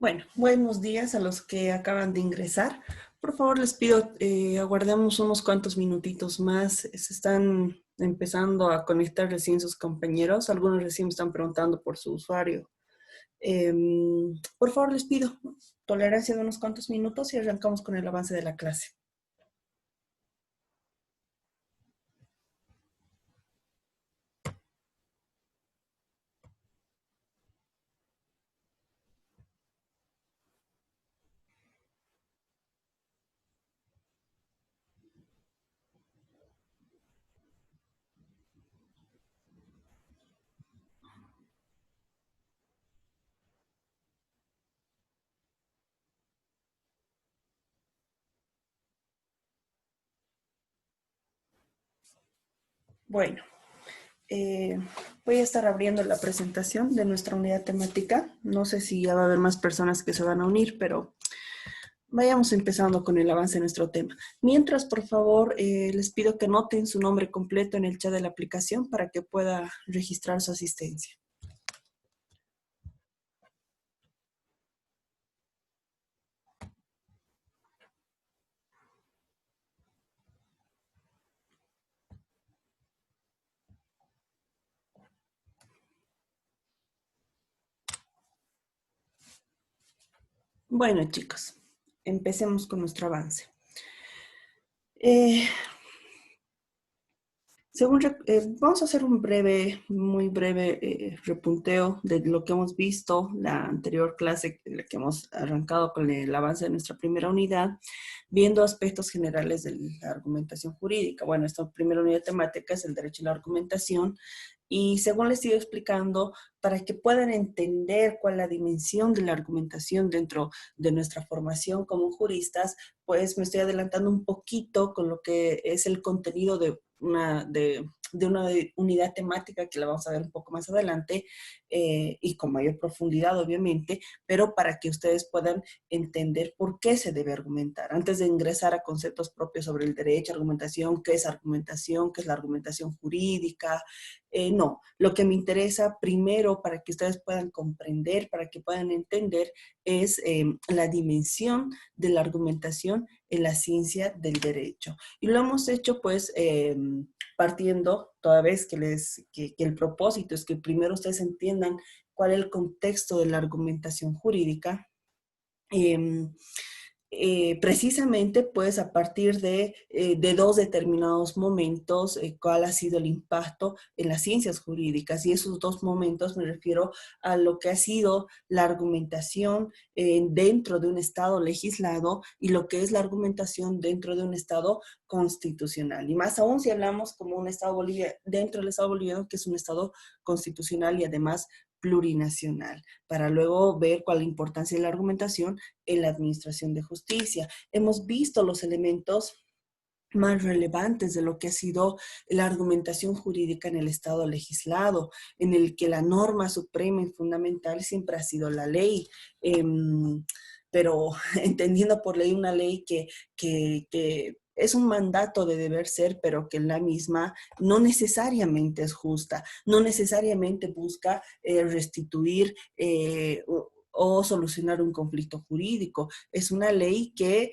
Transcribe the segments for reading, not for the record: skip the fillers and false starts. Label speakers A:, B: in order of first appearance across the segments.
A: Bueno, buenos días a los que acaban de ingresar. Por favor, les pido, aguardemos unos cuantos minutitos más. Se están empezando a conectar recién sus compañeros. Algunos recién me están preguntando por su usuario. Por favor, les pido tolerancia de unos cuantos minutos y arrancamos con el avance de la clase. Bueno, eh, voy a estar abriendo la presentación de nuestra unidad temática. No sé si ya va a haber más personas que se van a unir, pero vayamos empezando con el avance de nuestro tema. Mientras, por favor, les pido que anoten su nombre completo en el chat de la aplicación para que pueda registrar su asistencia. Bueno, chicos, empecemos con nuestro avance. Eh, Vamos a hacer un muy breve repunteo de lo que hemos visto la anterior clase, en la que hemos arrancado con el avance de nuestra primera unidad, viendo aspectos generales de la argumentación jurídica. Bueno, esta primera unidad temática es el derecho a la argumentación, y según les estoy explicando, para que puedan entender cuál es la dimensión de la argumentación dentro de nuestra formación como juristas, pues me estoy adelantando un poquito con lo que es el contenido de una unidad temática que la vamos a ver un poco más adelante y con mayor profundidad, obviamente, pero para que ustedes puedan entender por qué se debe argumentar. Antes de ingresar a conceptos propios sobre el derecho, argumentación, qué es la argumentación jurídica, no, lo que me interesa primero para que ustedes puedan comprender, para que puedan entender, es la dimensión de la argumentación en la ciencia del derecho. Y lo hemos hecho pues partiendo, toda vez que el propósito es que primero ustedes entiendan cuál es el contexto de la argumentación jurídica. Eh, Precisamente pues a partir de dos determinados momentos, cuál ha sido el impacto en las ciencias jurídicas, y esos dos momentos me refiero a lo que ha sido la argumentación dentro de un estado legislado y lo que es la argumentación dentro de un estado constitucional, y más aún si hablamos como un estado boliviano, dentro del estado boliviano, que es un estado constitucional y además plurinacional, para luego ver cuál es la importancia de la argumentación en la administración de justicia. Hemos visto los elementos más relevantes de lo que ha sido la argumentación jurídica en el Estado legislado, en el que la norma suprema y fundamental siempre ha sido la ley. Pero entendiendo por ley una ley que es un mandato de deber ser, pero que en la misma no necesariamente es justa, no necesariamente busca restituir o solucionar un conflicto jurídico. Es una ley que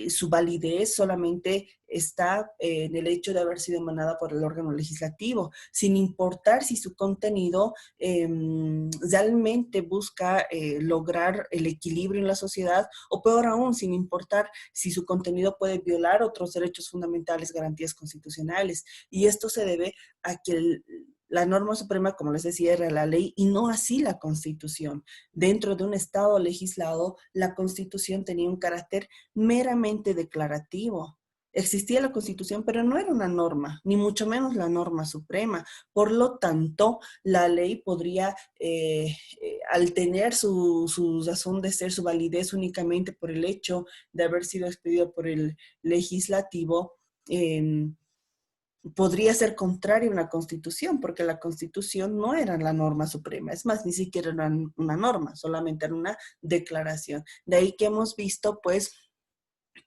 A: su validez solamente está en el hecho de haber sido emanada por el órgano legislativo, sin importar si su contenido realmente busca lograr el equilibrio en la sociedad, o peor aún, sin importar si su contenido puede violar otros derechos fundamentales, garantías constitucionales. Y esto se debe a que la norma suprema, como les decía, era la ley y no así la Constitución. Dentro de un Estado legislado, la Constitución tenía un carácter meramente declarativo. Existía la Constitución, pero no era una norma, ni mucho menos la norma suprema. Por lo tanto, la ley podría, al tener su razón de ser, su validez únicamente por el hecho de haber sido expedido por el legislativo, eh, podría ser contraria a una constitución, porque la constitución no era la norma suprema, es más, ni siquiera era una norma, solamente era una declaración. De ahí que hemos visto, pues,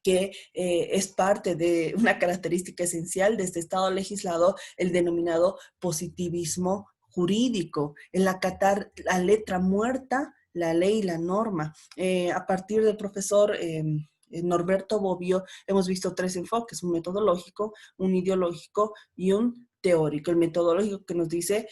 A: que es parte de una característica esencial de este Estado legislado, el denominado positivismo jurídico, el acatar la letra muerta la ley, la norma. A partir del profesor Norberto Bobbio, hemos visto tres enfoques: un metodológico, un ideológico y un teórico. El metodológico, que nos dice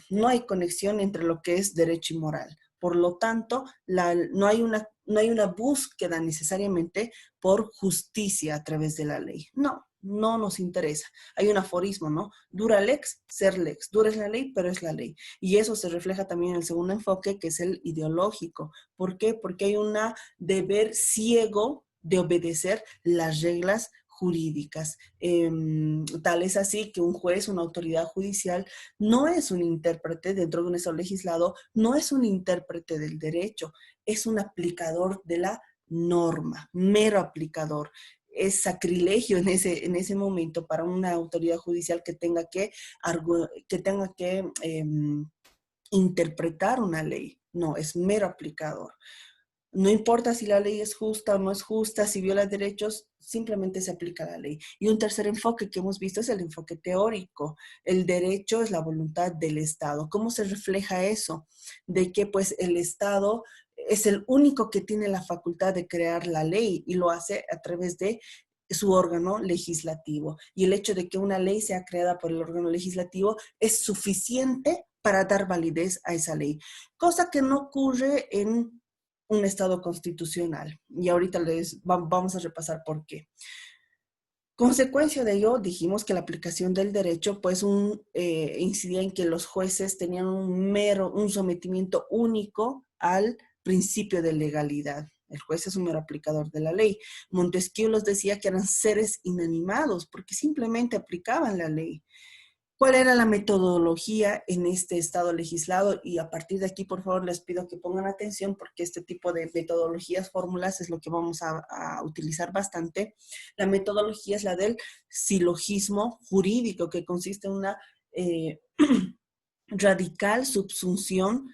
A: no hay conexión entre lo que es derecho y moral. Por lo tanto, no hay una búsqueda necesariamente por justicia a través de la ley. No, no nos interesa. Hay un aforismo, ¿no? Dura lex, ser lex. Dura es la ley, pero es la ley. Y eso se refleja también en el segundo enfoque, que es el ideológico. ¿Por qué? Porque hay un deber ciego de obedecer las reglas jurídicas. Tal es así que un juez, una autoridad judicial, no es un intérprete dentro de un estado legislado, no es un intérprete del derecho, es un aplicador de la norma, mero aplicador. Es sacrilegio en ese momento para una autoridad judicial que tenga que interpretar una ley. No, es mero aplicador. No importa si la ley es justa o no es justa, si viola derechos, simplemente se aplica la ley. Y un tercer enfoque que hemos visto es el enfoque teórico. El derecho es la voluntad del Estado. ¿Cómo se refleja eso? De que pues el Estado es el único que tiene la facultad de crear la ley y lo hace a través de su órgano legislativo. Y el hecho de que una ley sea creada por el órgano legislativo es suficiente para dar validez a esa ley, cosa que no ocurre en un Estado constitucional. Y ahorita vamos a repasar por qué. Consecuencia de ello, dijimos que la aplicación del derecho pues incidía en que los jueces tenían un sometimiento único al principio de legalidad. El juez es un mero aplicador de la ley. Montesquieu los decía que eran seres inanimados porque simplemente aplicaban la ley. ¿Cuál era la metodología en este estado legislado? Y a partir de aquí, por favor, les pido que pongan atención porque este tipo de metodologías, fórmulas, es lo que vamos a utilizar bastante. La metodología es la del silogismo jurídico, que consiste en una radical subsunción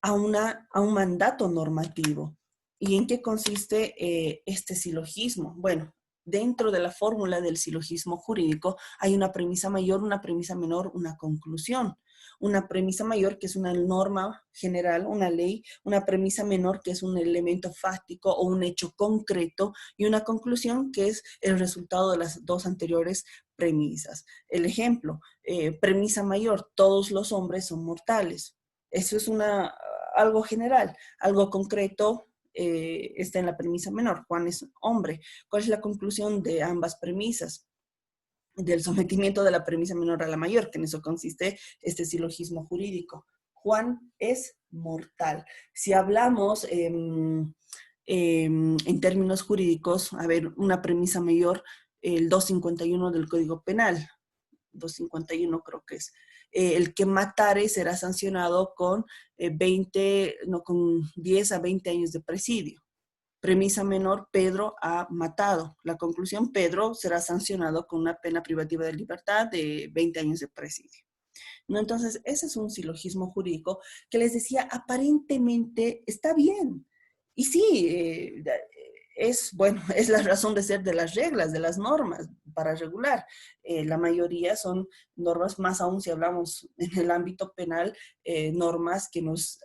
A: a un mandato normativo. ¿Y en qué consiste este silogismo? Bueno, dentro de la fórmula del silogismo jurídico hay una premisa mayor, una premisa menor, una conclusión. Una premisa mayor, que es una norma general, una ley; una premisa menor, que es un elemento fáctico o un hecho concreto; y una conclusión, que es el resultado de las dos anteriores premisas. El ejemplo: premisa mayor: todos los hombres son mortales. Eso es algo general. Algo concreto está en la premisa menor: Juan es hombre. ¿Cuál es la conclusión de ambas premisas? Del sometimiento de la premisa menor a la mayor, que en eso consiste este silogismo jurídico. Juan es mortal. Si hablamos en términos jurídicos, a ver, una premisa mayor, el 251 del Código Penal, 251 creo que es, el que matare será sancionado con 10 a 20 años de presidio. Premisa menor: Pedro ha matado. La conclusión: Pedro será sancionado con una pena privativa de libertad de 20 años de presidio. ¿No? Entonces, ese es un silogismo jurídico que les decía, aparentemente está bien. Y sí, bueno, es la razón de ser de las reglas, de las normas para regular. La mayoría son normas, más aún si hablamos en el ámbito penal, normas que nos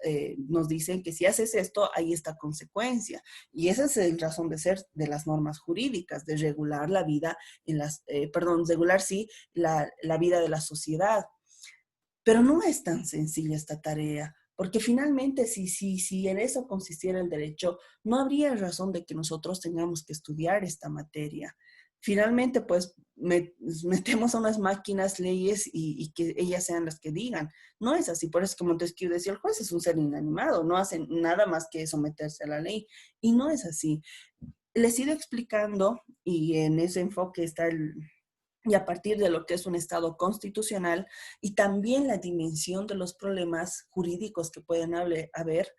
A: dicen que si haces esto, hay esta consecuencia. Y esa es la razón de ser de las normas jurídicas, de regular la vida regular, sí, la vida de la sociedad. Pero no es tan sencilla esta tarea, porque finalmente si en eso consistiera el derecho, no habría razón de que nosotros tengamos que estudiar esta materia. Finalmente, pues metemos a unas máquinas leyes y que ellas sean las que digan. No es así. Por eso, como Montesquieu decía, el juez es un ser inanimado, no hace nada más que someterse a la ley. Y no es así. Les he ido explicando, y en ese enfoque está y a partir de lo que es un Estado constitucional y también la dimensión de los problemas jurídicos que pueden haber,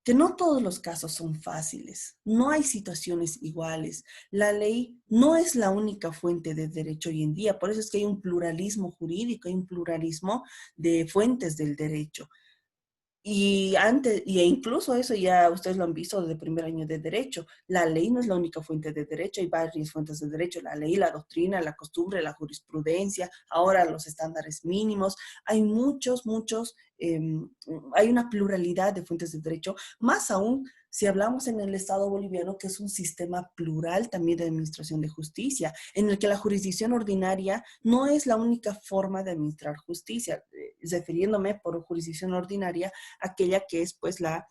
A: que no todos los casos son fáciles, no hay situaciones iguales. La ley no es la única fuente de derecho hoy en día, por eso es que hay un pluralismo jurídico, hay un pluralismo de fuentes del derecho. Y incluso eso ya ustedes lo han visto desde el primer año de derecho. La ley no es la única fuente de derecho, hay varias fuentes de derecho: la ley, la doctrina, la costumbre, la jurisprudencia, ahora los estándares mínimos. Hay muchos hay una pluralidad de fuentes de derecho, más aún si hablamos en el Estado boliviano, que es un sistema plural también de administración de justicia, en el que la jurisdicción ordinaria no es la única forma de administrar justicia, refiriéndome por jurisdicción ordinaria, aquella que es pues la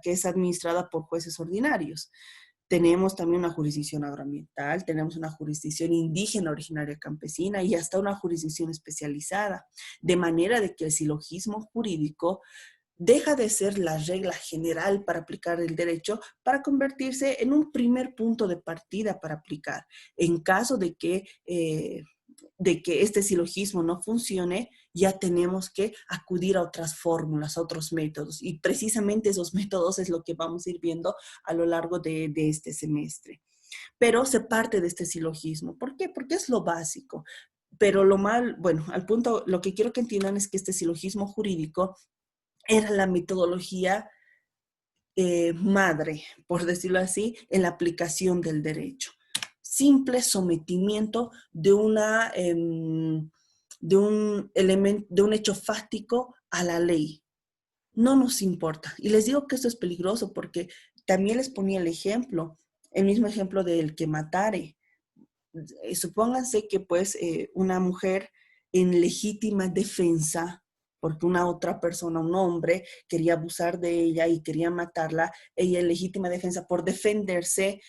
A: que es administrada por jueces ordinarios. Tenemos también una jurisdicción agroambiental, tenemos una jurisdicción indígena originaria campesina y hasta una jurisdicción especializada, de manera de que el silogismo jurídico deja de ser la regla general para aplicar el derecho para convertirse en un primer punto de partida para aplicar. En caso de que este silogismo no funcione, ya tenemos que acudir a otras fórmulas, a otros métodos. Y precisamente esos métodos es lo que vamos a ir viendo a lo largo de este semestre. Pero se parte de este silogismo. ¿Por qué? Porque es lo básico. Pero bueno, al punto, lo que quiero que entiendan es que este silogismo jurídico era la metodología madre, por decirlo así, en la aplicación del derecho. Simple sometimiento de de un hecho fáctico a la ley. No nos importa. Y les digo que esto es peligroso porque también les ponía el mismo ejemplo del que matare. Supónganse que pues una mujer en legítima defensa, porque una otra persona, un hombre, quería abusar de ella y quería matarla, ella en legítima defensa por defenderse,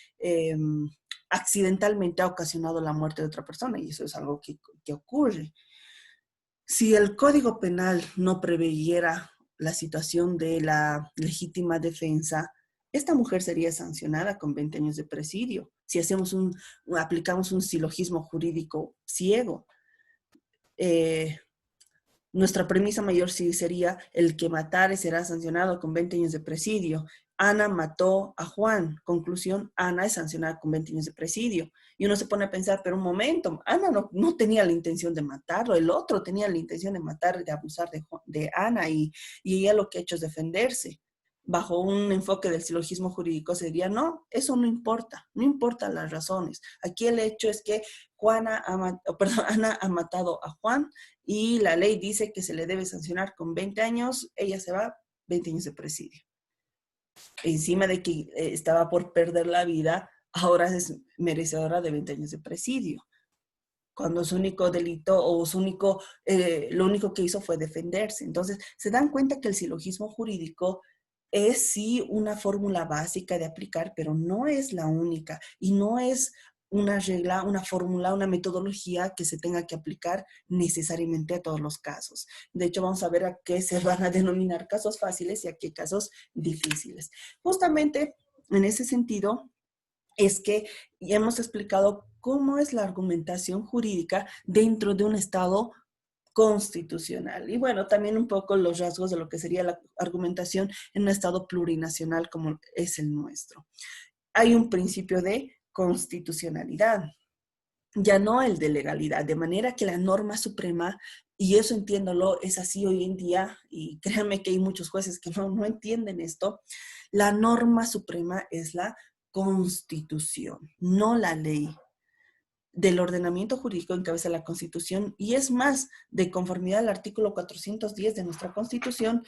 A: accidentalmente ha ocasionado la muerte de otra persona y eso es algo que ocurre. Si el Código Penal no preveyera la situación de la legítima defensa, esta mujer sería sancionada con 20 años de presidio. Si aplicamos un silogismo jurídico ciego, eh, nuestra premisa mayor sí sería el que matare será sancionado con 20 años de presidio. Ana mató a Juan. Conclusión, Ana es sancionada con 20 años de presidio. Y uno se pone a pensar, pero un momento, Ana no tenía la intención de matarlo, el otro tenía la intención de matar, de abusar de Ana y ella lo que ha hecho es defenderse. Bajo un enfoque del silogismo jurídico se diría, no, eso no importan las razones. Aquí el hecho es que Ana ha matado a Juan y la ley dice que se le debe sancionar con 20 años, ella se va 20 años de presidio. Encima de que estaba por perder la vida, ahora es merecedora de 20 años de presidio. Cuando su único delito o lo único que hizo fue defenderse. Entonces, se dan cuenta que el silogismo jurídico es sí una fórmula básica de aplicar, pero no es la única y no es una regla, una fórmula, una metodología que se tenga que aplicar necesariamente a todos los casos. De hecho, vamos a ver a qué se van a denominar casos fáciles y a qué casos difíciles. Justamente en ese sentido, es que ya hemos explicado cómo es la argumentación jurídica dentro de un Estado constitucional. Y bueno, también un poco los rasgos de lo que sería la argumentación en un Estado plurinacional como es el nuestro. Hay un principio de constitucionalidad, ya no el de legalidad, de manera que la norma suprema, y eso entiéndolo, es así hoy en día, y créanme que hay muchos jueces que no entienden esto, la norma suprema es la Constitución, no la ley. Del ordenamiento jurídico encabeza la Constitución y es más, de conformidad al artículo 410 de nuestra Constitución,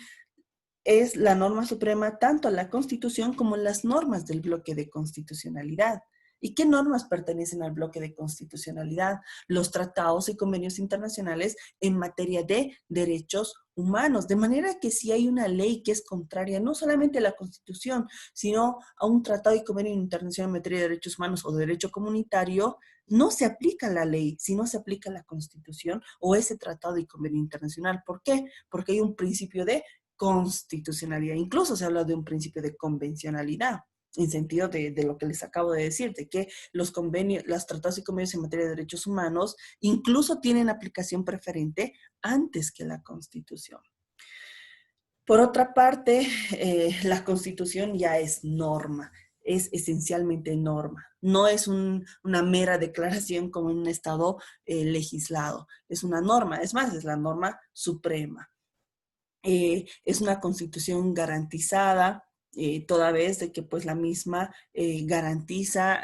A: es la norma suprema tanto la Constitución como las normas del bloque de constitucionalidad. ¿Y qué normas pertenecen al bloque de constitucionalidad? Los tratados y convenios internacionales en materia de derechos humanos. De manera que si hay una ley que es contraria no solamente a la Constitución, sino a un tratado y convenio internacional en materia de derechos humanos o de derecho comunitario, no se aplica la ley, sino se aplica la Constitución o ese tratado y convenio internacional. ¿Por qué? Porque hay un principio de constitucionalidad. Incluso se habla de un principio de convencionalidad, en sentido de lo que les acabo de decir, de que los tratados y convenios en materia de derechos humanos incluso tienen aplicación preferente antes que la Constitución. Por otra parte, la Constitución ya es norma, es esencialmente norma. No es una mera declaración como en un Estado legislado, es una norma, es más, es la norma suprema. Es una constitución garantizada, toda vez de que pues la misma garantiza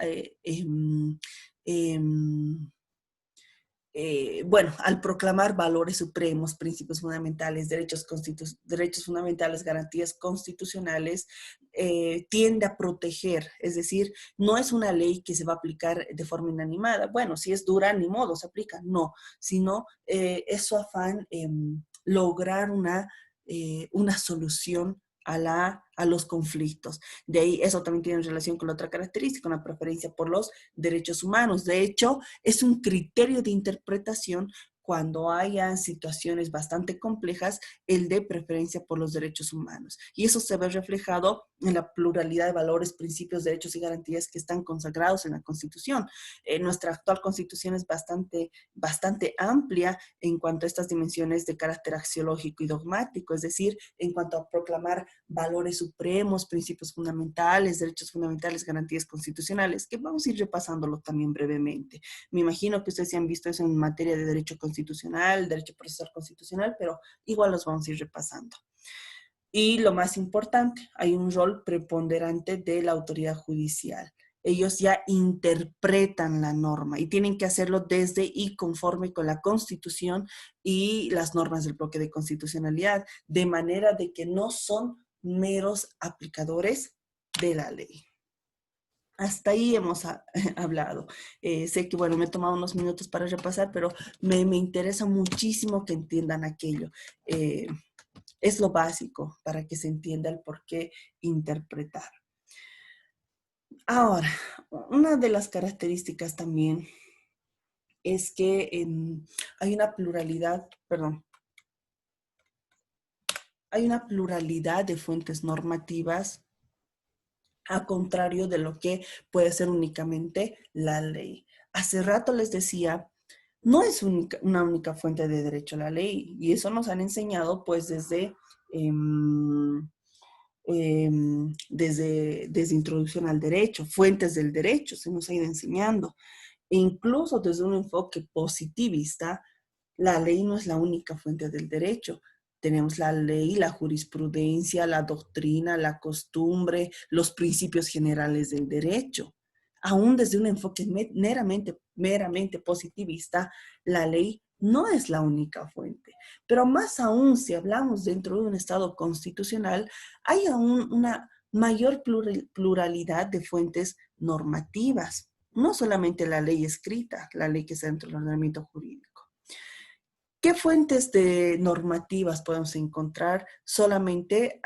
A: bueno, al proclamar valores supremos, principios fundamentales, derechos fundamentales, garantías constitucionales, tiende a proteger, es decir, no es una ley que se va a aplicar de forma inanimada. Bueno, si es dura, ni modo, se aplica, no, sino es su afán lograr una solución a los conflictos. De ahí, eso también tiene relación con la otra característica, una preferencia por los derechos humanos. De hecho, es un criterio de interpretación cuando haya situaciones bastante complejas, el de preferencia por los derechos humanos. Y eso se ve reflejado en la pluralidad de valores, principios, derechos y garantías que están consagrados en la Constitución. Nuestra actual Constitución es bastante amplia en cuanto a estas dimensiones de carácter axiológico y dogmático, es decir, en cuanto a proclamar valores supremos, principios fundamentales, derechos fundamentales, garantías constitucionales, que vamos a ir repasándolo también brevemente. Me imagino que ustedes ya han visto eso en materia de derecho constitucional, derecho procesal constitucional, pero igual los vamos a ir repasando. Y lo más importante, hay un rol preponderante de la autoridad judicial. Ellos ya interpretan la norma y tienen que hacerlo desde y conforme con la Constitución y las normas del bloque de constitucionalidad, de manera de que no son meros aplicadores de la ley. Hasta ahí hemos hablado. Sé que, bueno, me he tomado unos minutos para repasar, pero me interesa muchísimo que entiendan aquello. Es lo básico para que se entienda el por qué interpretar. Ahora, una de las características también es que hay una pluralidad de fuentes normativas, a contrario de lo que puede ser únicamente la ley. Hace rato les decía, no es una única fuente de derecho la ley, y eso nos han enseñado pues desde introducción al derecho, fuentes del derecho, se nos ha ido enseñando. E incluso desde un enfoque positivista, la ley no es la única fuente del derecho. Tenemos la ley, la jurisprudencia, la doctrina, la costumbre, los principios generales del derecho. Aún desde un enfoque meramente positivista, la ley no es la única fuente. Pero más aún, si hablamos dentro de un Estado constitucional, hay aún una mayor pluralidad de fuentes normativas. No solamente la ley escrita, la ley que está dentro del ordenamiento jurídico. ¿Qué fuentes de normativas podemos encontrar solamente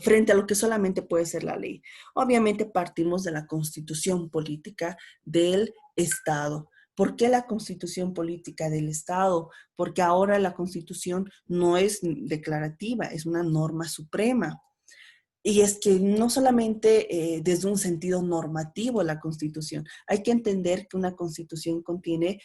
A: frente a lo que solamente puede ser la ley? Obviamente partimos de la constitución política del Estado. ¿Por qué la constitución política del Estado? Porque ahora la constitución no es declarativa, es una norma suprema. Y es que no solamente desde un sentido normativo la Constitución, hay que entender que una Constitución contiene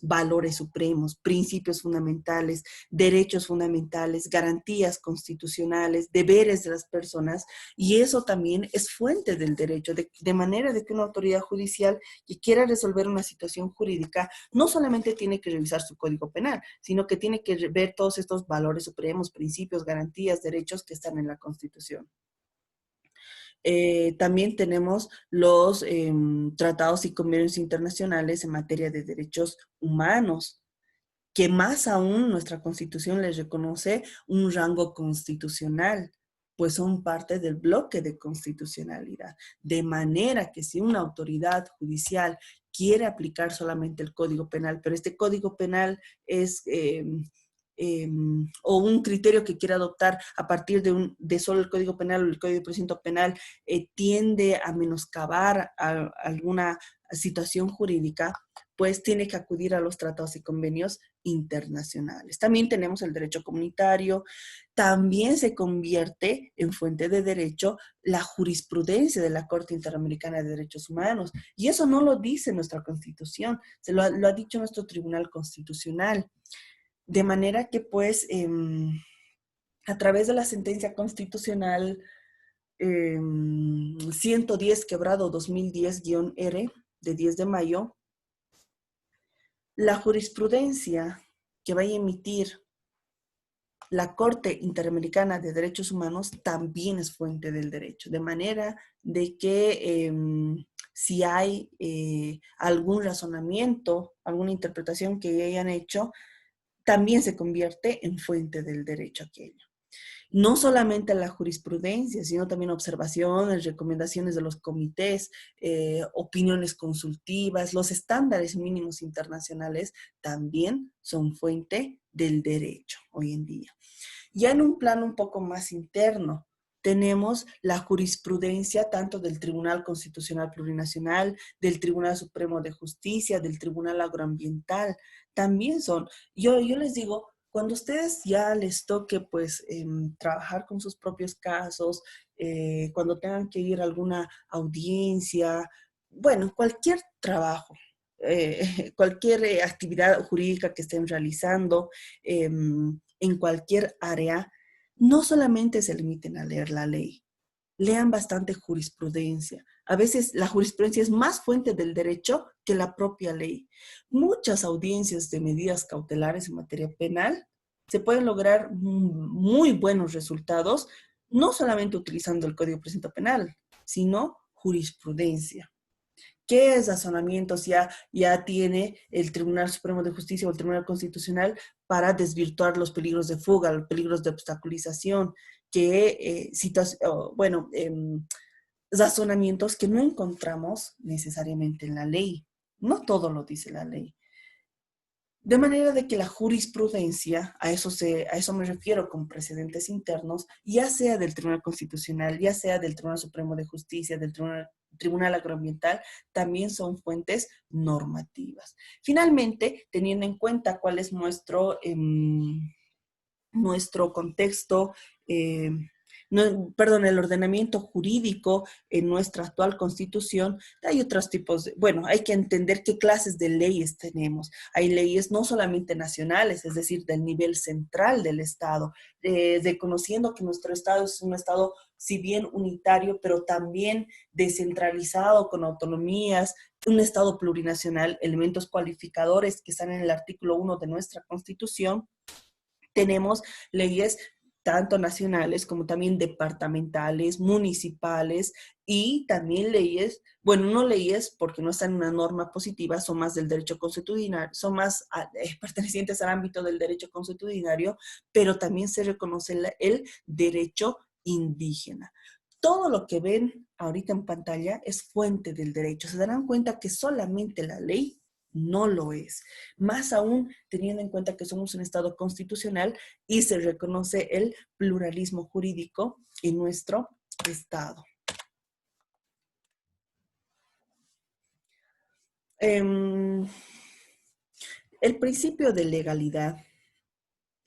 A: valores supremos, principios fundamentales, derechos fundamentales, garantías constitucionales, deberes de las personas, y eso también es fuente del derecho, de manera de que una autoridad judicial que quiera resolver una situación jurídica no solamente tiene que revisar su código penal, sino que tiene que ver todos estos valores supremos, principios, garantías, derechos que están en la Constitución. También tenemos los tratados y convenios internacionales en materia de derechos humanos, que más aún nuestra Constitución les reconoce un rango constitucional, pues son parte del bloque de constitucionalidad. De manera que si una autoridad judicial quiere aplicar solamente el Código Penal, pero este Código Penal es o un criterio que quiera adoptar a partir de solo el Código Penal o el Código de Procedimiento Penal tiende a menoscabar a alguna situación jurídica, pues tiene que acudir a los tratados y convenios internacionales. También tenemos el derecho comunitario, también se convierte en fuente de derecho la jurisprudencia de la Corte Interamericana de Derechos Humanos, y eso no lo dice nuestra Constitución, lo ha dicho nuestro Tribunal Constitucional. De manera que, pues, a través de la sentencia constitucional 110/2010-R de 10 de mayo, la jurisprudencia que vaya a emitir la Corte Interamericana de Derechos Humanos también es fuente del derecho, de manera de que si hay algún razonamiento, alguna interpretación que hayan hecho, también se convierte en fuente del derecho aquello. No solamente la jurisprudencia, sino también observaciones, recomendaciones de los comités, opiniones consultivas, los estándares mínimos internacionales también son fuente del derecho hoy en día. Ya en un plano un poco más interno, tenemos la jurisprudencia tanto del Tribunal Constitucional Plurinacional, del Tribunal Supremo de Justicia, del Tribunal Agroambiental. También son, yo les digo, cuando a ustedes ya les toque pues trabajar con sus propios casos, cuando tengan que ir a alguna audiencia, bueno, cualquier trabajo, cualquier actividad jurídica que estén realizando, en cualquier área, no solamente se limiten a leer la ley, lean bastante jurisprudencia. A veces la jurisprudencia es más fuente del derecho que la propia ley. Muchas audiencias de medidas cautelares en materia penal se pueden lograr muy buenos resultados, no solamente utilizando el Código de Procedimiento Penal, sino jurisprudencia. ¿Qué razonamientos ya tiene el Tribunal Supremo de Justicia o el Tribunal Constitucional para desvirtuar los peligros de fuga, los peligros de obstaculización, bueno, razonamientos que no encontramos necesariamente en la ley? No todo lo dice la ley. De manera de que la jurisprudencia, a eso me refiero con precedentes internos, ya sea del Tribunal Constitucional, ya sea del Tribunal Supremo de Justicia, del Tribunal Agroambiental, también son fuentes normativas. Finalmente, teniendo en cuenta cuál es nuestro contexto, eh, no, perdón, el ordenamiento jurídico en nuestra actual constitución, hay otros tipos bueno, hay que entender qué clases de leyes tenemos. Hay leyes no solamente nacionales, es decir, del nivel central del Estado, reconociendo que nuestro Estado es un Estado, si bien unitario, pero también descentralizado, con autonomías, un Estado plurinacional, elementos cualificadores que están en el artículo 1 de nuestra Constitución. Tenemos leyes tanto nacionales como también departamentales, municipales y también leyes, bueno, no leyes porque no están en una norma positiva, son más del derecho consuetudinario, son más pertenecientes al ámbito del derecho consuetudinario, pero también se reconoce el derecho indígena. Todo lo que ven ahorita en pantalla es fuente del derecho. Se darán cuenta que solamente la ley no lo es. Más aún teniendo en cuenta que somos un Estado constitucional y se reconoce el pluralismo jurídico en nuestro Estado. El principio de legalidad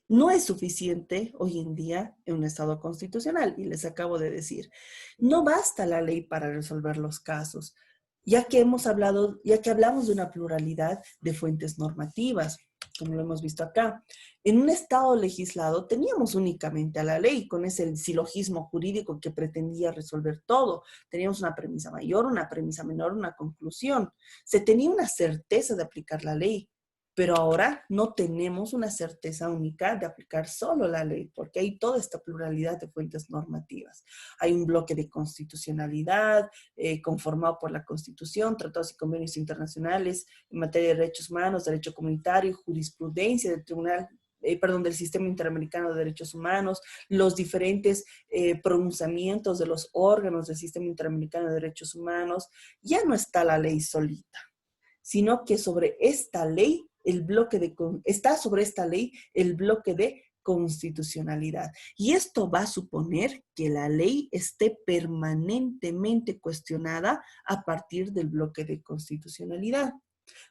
A: no es suficiente hoy en día en un Estado constitucional, y les acabo de decir, no basta la ley para resolver los casos, ya que hablamos de una pluralidad de fuentes normativas, como lo hemos visto acá. En un Estado legislado teníamos únicamente a la ley, con ese silogismo jurídico que pretendía resolver todo. Teníamos una premisa mayor, una premisa menor, una conclusión. Se tenía una certeza de aplicar la ley, pero ahora no tenemos una certeza única de aplicar solo la ley, porque hay toda esta pluralidad de fuentes normativas. Hay un bloque de constitucionalidad conformado por la Constitución, tratados y convenios internacionales en materia de derechos humanos, derecho comunitario, jurisprudencia del del Sistema Interamericano de Derechos Humanos, los diferentes pronunciamientos de los órganos del Sistema Interamericano de Derechos Humanos. Ya no está la ley solita, sino que sobre esta ley está sobre esta ley el bloque de constitucionalidad. Y esto va a suponer que la ley esté permanentemente cuestionada a partir del bloque de constitucionalidad.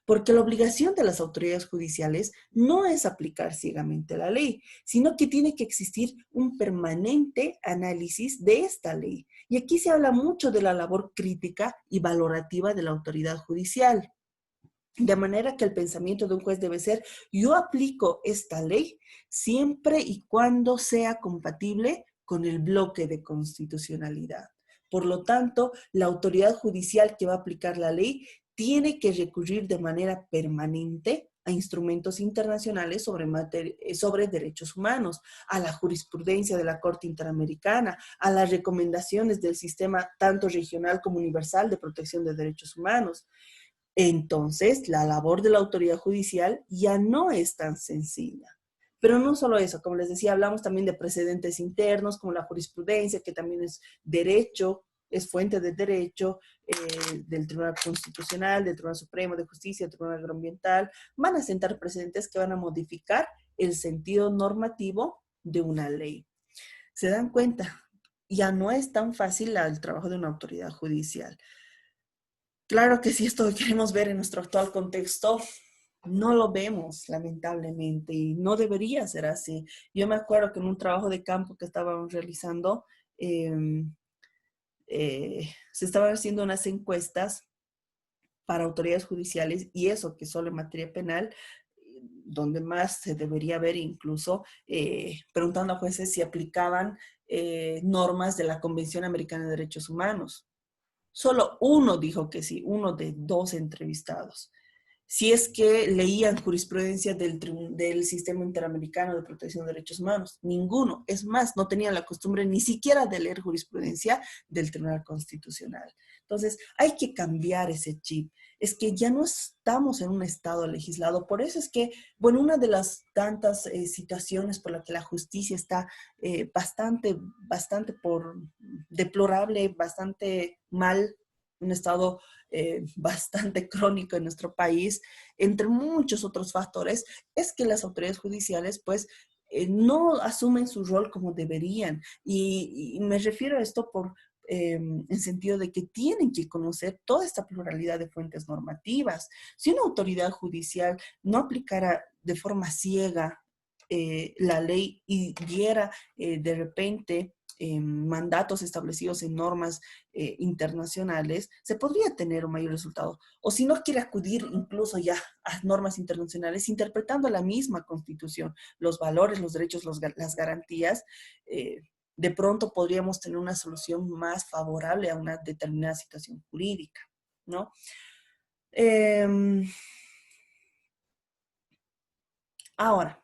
A: Porque la obligación de las autoridades judiciales no es aplicar ciegamente la ley, sino que tiene que existir un permanente análisis de esta ley. Y aquí se habla mucho de la labor crítica y valorativa de la autoridad judicial. De manera que el pensamiento de un juez debe ser: yo aplico esta ley siempre y cuando sea compatible con el bloque de constitucionalidad. Por lo tanto, la autoridad judicial que va a aplicar la ley tiene que recurrir de manera permanente a instrumentos internacionales sobre derechos humanos, a la jurisprudencia de la Corte Interamericana, a las recomendaciones del sistema tanto regional como universal de protección de derechos humanos. Entonces, la labor de la autoridad judicial ya no es tan sencilla. Pero no solo eso, como les decía, hablamos también de precedentes internos, como la jurisprudencia, que también es derecho, es fuente de derecho, del Tribunal Constitucional, del Tribunal Supremo de Justicia, del Tribunal Agroambiental, van a sentar precedentes que van a modificar el sentido normativo de una ley. ¿Se dan cuenta? Ya no es tan fácil el trabajo de una autoridad judicial. Claro que si esto lo queremos ver en nuestro actual contexto, no lo vemos, lamentablemente, y no debería ser así. Yo me acuerdo que en un trabajo de campo que estábamos realizando, se estaban haciendo unas encuestas para autoridades judiciales, y eso que solo en materia penal, donde más se debería ver incluso, preguntando a jueces si aplicaban normas de la Convención Americana de Derechos Humanos. Solo uno dijo que sí, uno de 2 entrevistados. Si es que leían jurisprudencia del Sistema Interamericano de Protección de Derechos Humanos. Ninguno. Es más, no tenían la costumbre ni siquiera de leer jurisprudencia del Tribunal Constitucional. Entonces, hay que cambiar ese chip. Es que ya no estamos en un estado legislado. Por eso es que, bueno, una de las tantas situaciones por la que la justicia está bastante deplorable, bastante mal, un estado bastante crónico en nuestro país, entre muchos otros factores, es que las autoridades judiciales, pues, no asumen su rol como deberían. Y me refiero a esto en sentido de que tienen que conocer toda esta pluralidad de fuentes normativas. Si una autoridad judicial no aplicara de forma ciega la ley y diera de repente mandatos establecidos en normas internacionales, se podría tener un mayor resultado. O si no quiere acudir incluso ya a normas internacionales, interpretando la misma Constitución, los valores, los derechos, las garantías, de pronto podríamos tener una solución más favorable a una determinada situación jurídica, ¿no? Ahora,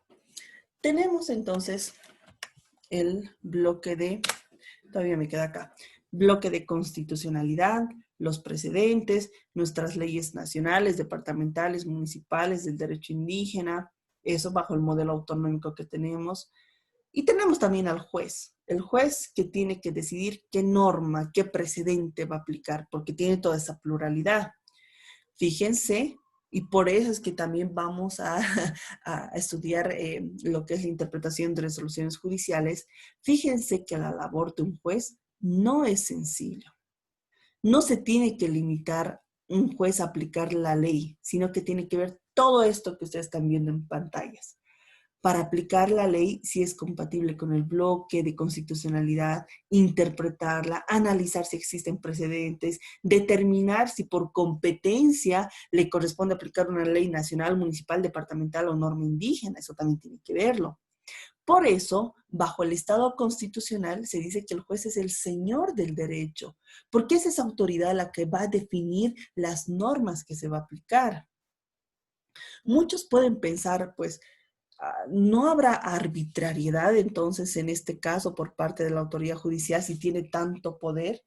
A: tenemos entonces el bloque de, todavía me queda acá, bloque de constitucionalidad, los precedentes, nuestras leyes nacionales, departamentales, municipales, del derecho indígena, eso bajo el modelo autonómico que tenemos. Y tenemos también al juez, el juez que tiene que decidir qué norma, qué precedente va a aplicar, porque tiene toda esa pluralidad. Fíjense, y por eso es que también vamos a estudiar lo que es la interpretación de resoluciones judiciales. Fíjense que la labor de un juez no es sencillo. No se tiene que limitar un juez a aplicar la ley, sino que tiene que ver todo esto que ustedes están viendo en pantallas. Para aplicar la ley, si es compatible con el bloque de constitucionalidad, interpretarla, analizar si existen precedentes, determinar si por competencia le corresponde aplicar una ley nacional, municipal, departamental o norma indígena. Eso también tiene que verlo. Por eso, bajo el Estado constitucional, se dice que el juez es el señor del derecho, porque es esa autoridad la que va a definir las normas que se va a aplicar. Muchos pueden pensar, pues, ¿no habrá arbitrariedad entonces en este caso por parte de la autoridad judicial si tiene tanto poder?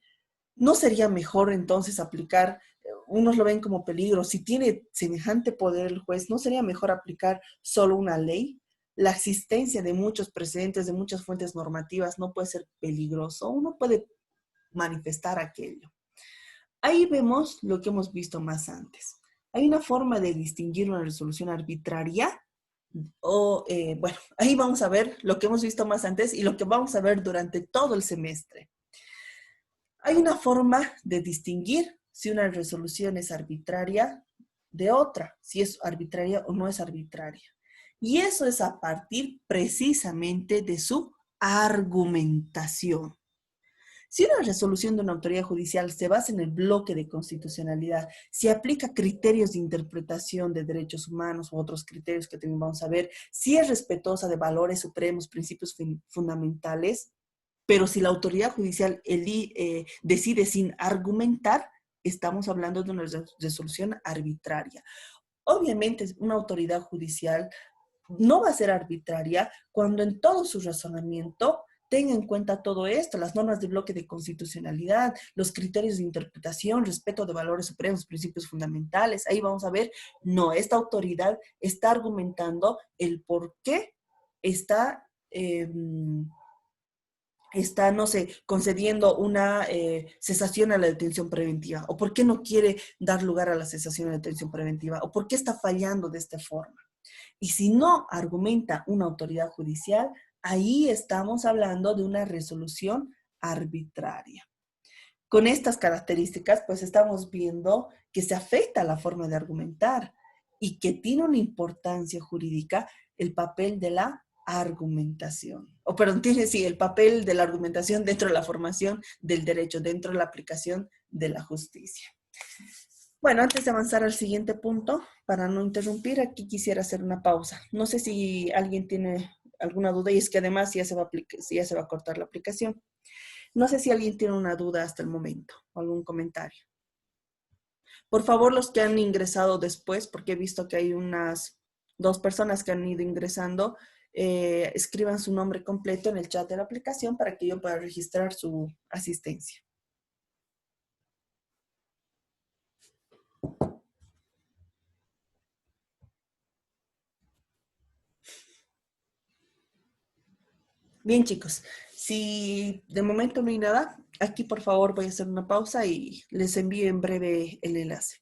A: ¿No sería mejor entonces aplicar, unos lo ven como peligro, si tiene semejante poder el juez, ¿no sería mejor aplicar solo una ley? La existencia de muchos precedentes, de muchas fuentes normativas no puede ser peligroso, uno puede manifestar aquello. Ahí vemos lo que hemos visto más antes. Hay una forma de distinguir una resolución arbitraria bueno, ahí vamos a ver lo que hemos visto más antes y lo que vamos a ver durante todo el semestre. Hay una forma de distinguir si una resolución es arbitraria de otra, si es arbitraria o no es arbitraria. Y eso es a partir precisamente de su argumentación. Si una resolución de una autoridad judicial se basa en el bloque de constitucionalidad, si aplica criterios de interpretación de derechos humanos u otros criterios que también vamos a ver, si es respetuosa de valores supremos, principios fundamentales, pero si la autoridad judicial decide sin argumentar, estamos hablando de una resolución arbitraria. Obviamente, una autoridad judicial no va a ser arbitraria cuando en todo su razonamiento tenga en cuenta todo esto, las normas de bloque de constitucionalidad, los criterios de interpretación, respeto de valores supremos, principios fundamentales. Ahí vamos a ver, no, esta autoridad está argumentando el por qué está, está, no sé, concediendo una cesación a la detención preventiva, o por qué no quiere dar lugar a la cesación a la detención preventiva, o por qué está fallando de esta forma. Y si no argumenta una autoridad judicial, ahí estamos hablando de una resolución arbitraria. Con estas características, pues estamos viendo que se afecta la forma de argumentar y que tiene una importancia jurídica el papel de la argumentación. O perdón, tiene sí el papel de la argumentación dentro de la formación del derecho, dentro de la aplicación de la justicia. Bueno, antes de avanzar al siguiente punto, para no interrumpir, aquí quisiera hacer una pausa. No sé si alguien tiene alguna duda y es que además ya se va ya se va a cortar la aplicación. No sé si alguien tiene una duda hasta el momento o algún comentario. Por favor, los que han ingresado después, porque he visto que hay unas 2 personas que han ido ingresando, escriban su nombre completo en el chat de la aplicación para que yo pueda registrar su asistencia. Bien, chicos, si de momento no hay nada, aquí por favor voy a hacer una pausa y les envío en breve el enlace.